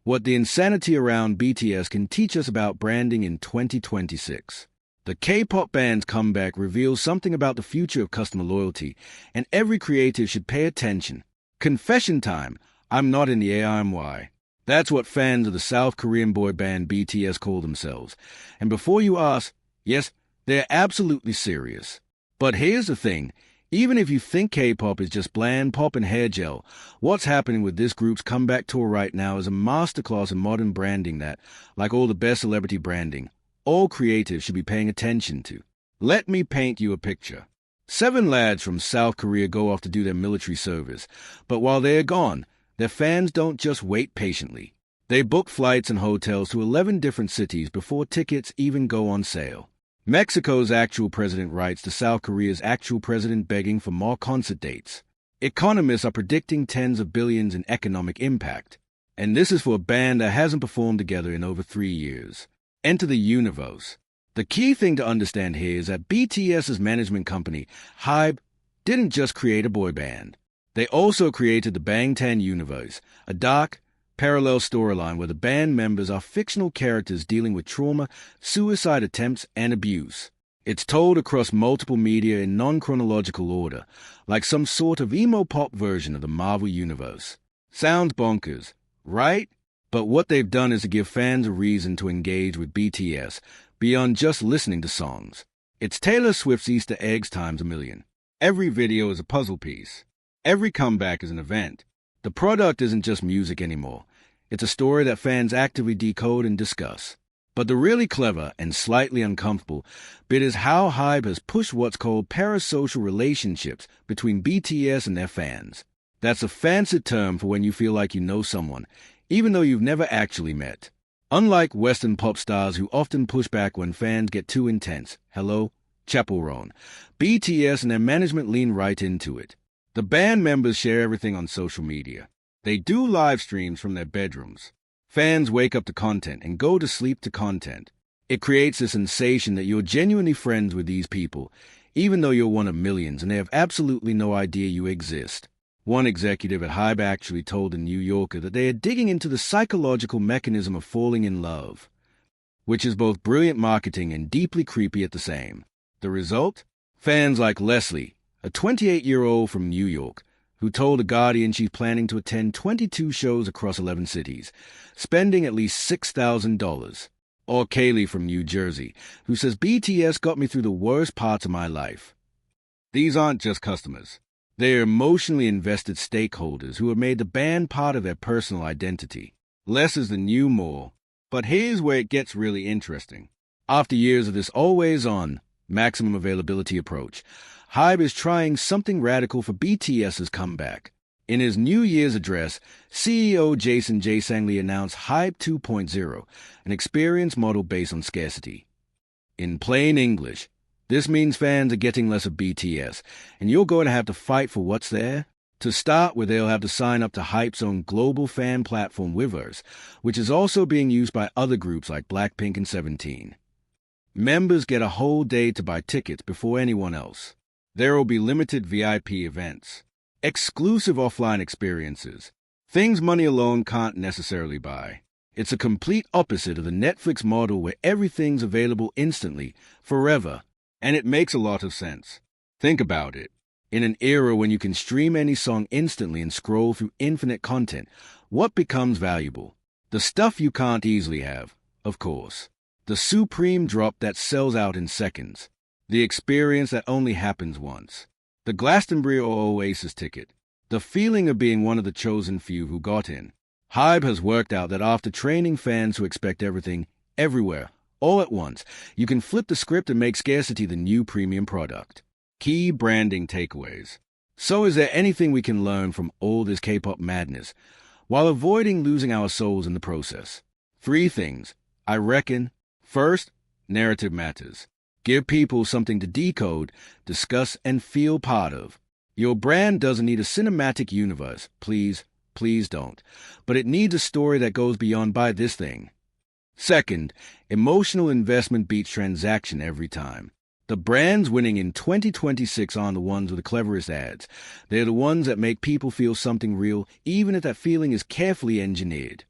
What the insanity around BTS can teach us about branding in 2026. The K-pop band's comeback reveals something about the future of customer loyalty, and every creative should pay attention. Confession time. I'm not in the AIMY. That's what fans of the South Korean boy band BTS call themselves. And before you ask, yes, they're absolutely serious. But here's the thing. Even if you think K-pop is just bland pop and hair gel, what's happening with this group's comeback tour right now is a masterclass in modern branding that, like all the best celebrity branding, all creatives should be paying attention to. Let me paint you a picture. 7 lads from South Korea go off to do their military service, but while they're gone, their fans don't just wait patiently. They book flights and hotels to 11 different cities before tickets even go on sale. Mexico's actual president writes to South Korea's actual president begging for more concert dates. Economists are predicting tens of billions in economic impact. And this is for a band that hasn't performed together in over 3 years. Enter the universe. The key thing to understand here is that BTS's management company, HYBE, didn't just create a boy band. They also created the Bangtan universe, a dark, parallel storyline where the band members are fictional characters dealing with trauma, suicide attempts, and abuse. It's told across multiple media in non-chronological order, like some sort of emo-pop version of the Marvel Universe. Sounds bonkers, right? But what they've done is to give fans a reason to engage with BTS beyond just listening to songs. It's Taylor Swift's Easter eggs times a million. Every video is a puzzle piece. Every comeback is an event. The product isn't just music anymore. It's a story that fans actively decode and discuss. But the really clever and slightly uncomfortable bit is how HYBE has pushed what's called parasocial relationships between BTS and their fans. That's a fancy term for when you feel like you know someone, even though you've never actually met. Unlike Western pop stars who often push back when fans get too intense, hello, chaperone, BTS and their management lean right into it. The band members share everything on social media. They do live streams from their bedrooms. Fans wake up to content and go to sleep to content. It creates a sensation that you're genuinely friends with these people, even though you're one of millions and they have absolutely no idea you exist. One executive at HYBE actually told the New Yorker that they are digging into the psychological mechanism of falling in love, which is both brilliant marketing and deeply creepy at the same. The result? Fans like Leslie, a 28-year-old from New York, who told The Guardian she's planning to attend 22 shows across 11 cities, spending at least $6,000. Or Kaylee from New Jersey, who says BTS got me through the worst parts of my life. These aren't just customers. They are emotionally invested stakeholders who have made the band part of their personal identity. Less is the new more. But here's where it gets really interesting. After years of this always-on, maximum availability approach, HYBE is trying something radical for BTS's comeback. In his New Year's address, CEO Jason J. Sangli announced HYBE 2.0, an experience model based on scarcity. In plain English, this means fans are getting less of BTS, and you're going to have to fight for what's there. To start with, they'll have to sign up to HYBE's own global fan platform Weverse, which is also being used by other groups like Blackpink and 17. Members get a whole day to buy tickets before anyone else. There will be limited VIP events, exclusive offline experiences, things money alone can't necessarily buy. It's a complete opposite of the Netflix model where everything's available instantly, forever, and it makes a lot of sense. Think about it. In an era when you can stream any song instantly and scroll through infinite content, what becomes valuable? The stuff you can't easily have, of course. The supreme drop that sells out in seconds. The experience that only happens once. The Glastonbury or Oasis ticket. The feeling of being one of the chosen few who got in. HYBE has worked out that after training fans who expect everything, everywhere, all at once, you can flip the script and make scarcity the new premium product. Key branding takeaways. So is there anything we can learn from all this K-pop madness, while avoiding losing our souls in the process? 3 things, I reckon. First, narrative matters. Give people something to decode, discuss, and feel part of. Your brand doesn't need a cinematic universe, please don't. But it needs a story that goes beyond buy this thing. Second, emotional investment beats transaction every time. The brands winning in 2026 aren't the ones with the cleverest ads. They're the ones that make people feel something real, even if that feeling is carefully engineered.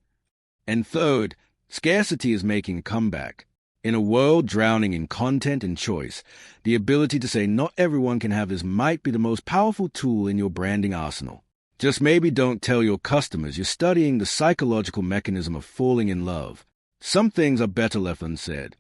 And third, scarcity is making a comeback. In a world drowning in content and choice, the ability to say not everyone can have this might be the most powerful tool in your branding arsenal. Just maybe don't tell your customers you're studying the psychological mechanism of falling in love. Some things are better left unsaid.